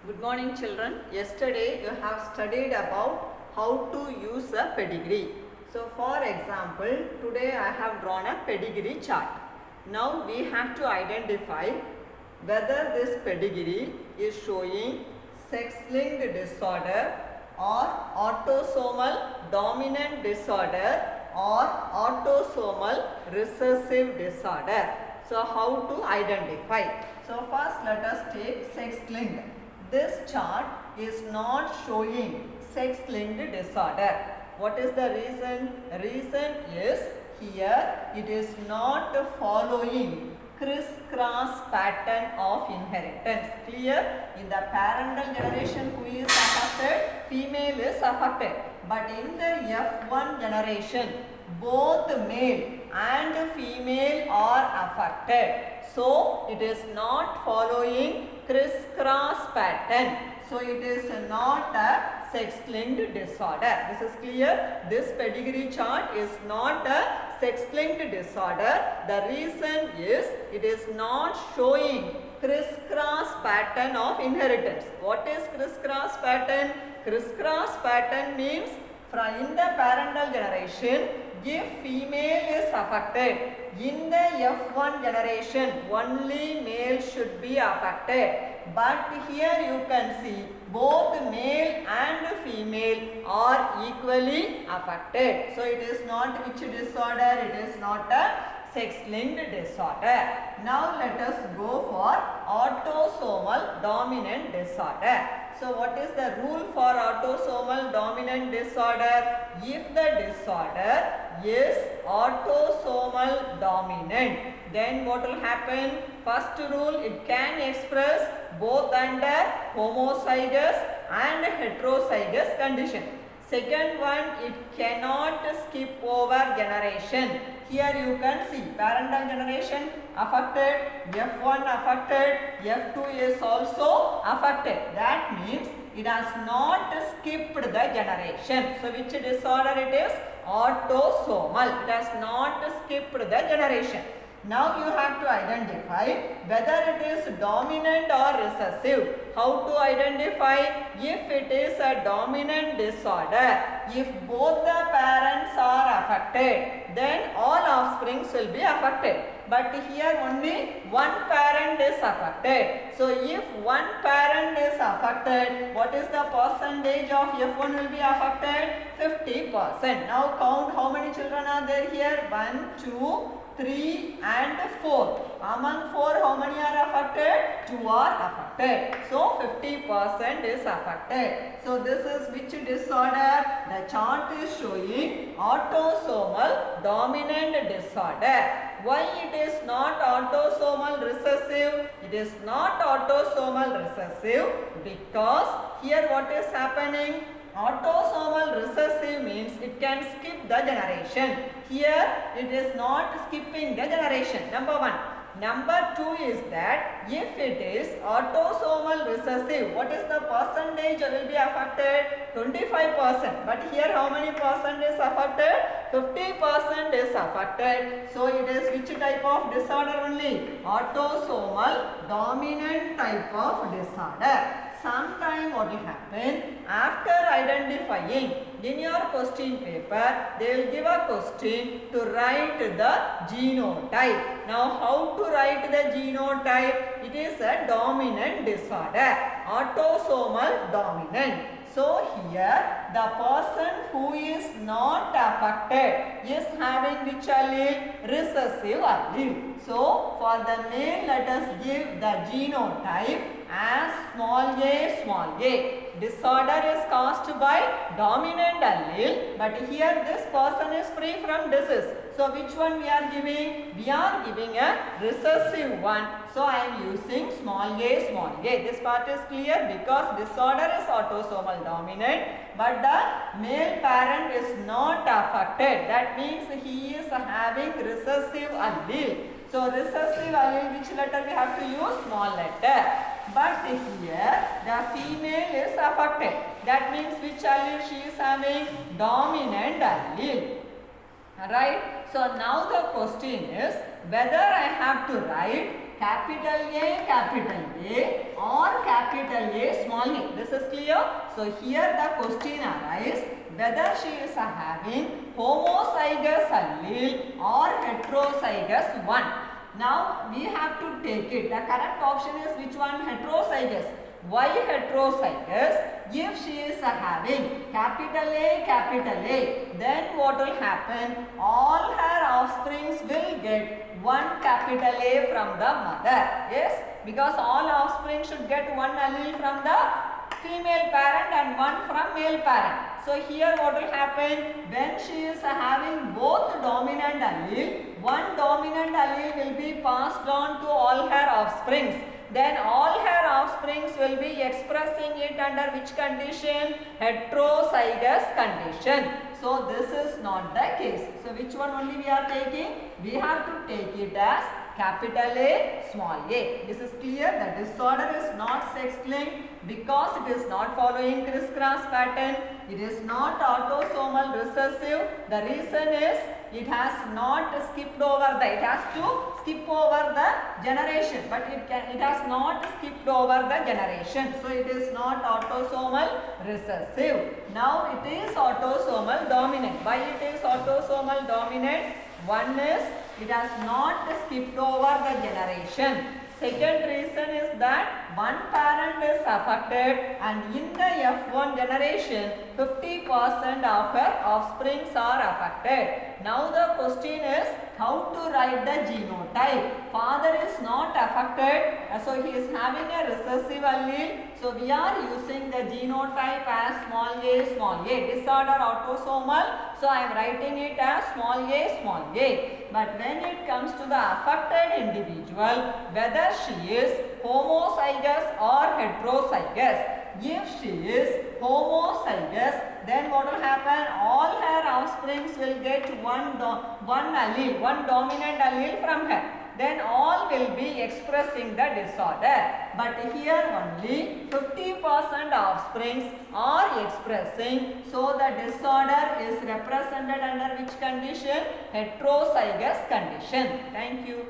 Good morning children. Yesterday you have studied about how to use a pedigree. So for example, today I have drawn a pedigree chart. Now we have to identify whether this pedigree is showing sex-linked disorder or autosomal dominant disorder or autosomal recessive disorder. So how to identify? So first let us take sex-linked. This chart is not showing sex-linked disorder. What is the reason? Reason is here it is not following criss-cross pattern of inheritance. Clear? In the parental generation who is affected? Female is affected. But in the F1 generation, both male and female are affected. So it is not following criss-cross pattern. So it is not a sex-linked disorder. This is clear. This pedigree chart is not a sex-linked disorder. The reason is it is not showing criss-cross pattern of inheritance. What is criss-cross pattern? Criss-cross pattern means from in the parental generation, if female is affected, in the F1 generation only male should be affected. But here you can see both male and female are equally affected. So it is not which disorder? It is not a sex-linked disorder. Now let us go for autosomal dominant disorder. So what is the rule for autosomal dominant disorder? If the disorder is autosomal dominant, then what will happen? First rule, it can express both under homozygous and heterozygous condition. Second one, it cannot skip over generation. Here you can see parental generation affected, F1 affected, F2 is also affected. That means it has not skipped the generation. So which disorder it is? Autosomal. It has not skipped the generation. Now you have to identify whether it is dominant or recessive. How to identify? If it is a dominant disorder, if both the parents are affected, then all offsprings will be affected. But here only one parent is affected. So if one parent is affected, what is the percentage of F1 will be affected? 50%. Now count how many children are there here? 1, 2, 3 and 4. Among 4, how many are affected? 2 are affected. So 50% is affected. So this is which disorder? The chart is showing autosomal dominant disorder. Why it is not autosomal recessive? It is not autosomal recessive because here what is happening? Autosomal recessive means it can skip the generation. Here it is not skipping the generation. Number 1. Number 2 is that if it is autosomal recessive, what is the percentage will be affected? 25%. But here how many percent is affected? 50% is affected. So it is which type of disorder only? Autosomal dominant type of disorder. Sometime what will happen? After identifying in your question paper, they will give a question to write the genotype. Now how to write the genotype? It is a dominant disorder, autosomal dominant. So here the person who is not affected is having which allele? Recessive allele. So for the male let us give the genotype as small a. Disorder is caused by dominant allele, but here this person is free from disease. So which one we are giving? We are giving a recessive one. So I am using small a. This part is clear because disorder is autosomal dominant, but the male parent is not affected. That means he is having recessive allele. So recessive allele, which letter we have to use? Small letter. But here the female is affected. That means which allele she is having? Dominant allele. Right? So now the question is whether I have to write capital A or capital A small a. This is clear? So here the question arises whether she is having homozygous allele or heterozygous one. Now we have to take it. The correct option is which one? Heterozygous. Why heterozygous? If she is having capital A, then what will happen? All her offsprings will get one capital A from the mother. Yes, because all offspring should get one allele from the female parent and one from male parent. So here what will happen? When she is having both dominant allele, one dominant allele will be passed on to all her offsprings. Then all her offsprings will be expressing it under which condition? Heterozygous condition. So this is not the case. So which one only we are taking? We have to take it as capital A, small a. This is clear. The disorder is not sex-linked because it is not following criss-cross pattern. It is not autosomal recessive. The reason is it has not skipped over it has to skip over the generation, but it has not skipped over the generation. So it is not autosomal recessive. Now it is autosomal dominant. Why it is autosomal dominant? One is it has not skipped over the generation. Second reason is that one parent is affected and in the F1 generation 50% of her offsprings are affected. Now the question is how to write the genotype. Father is not affected, so he is having a recessive allele. So we are using the genotype as small a, small a. Disorder autosomal. So I am writing it as small a, small a. But when it comes to the affected individual, whether she is homozygous or heterozygous, if she is homozygous, then what will happen? All her offsprings will get one allele, one dominant allele from her. Then all will be expressing the disorder. But here only 50% offsprings are expressing. So the disorder is represented under which condition? Heterozygous condition. Thank you.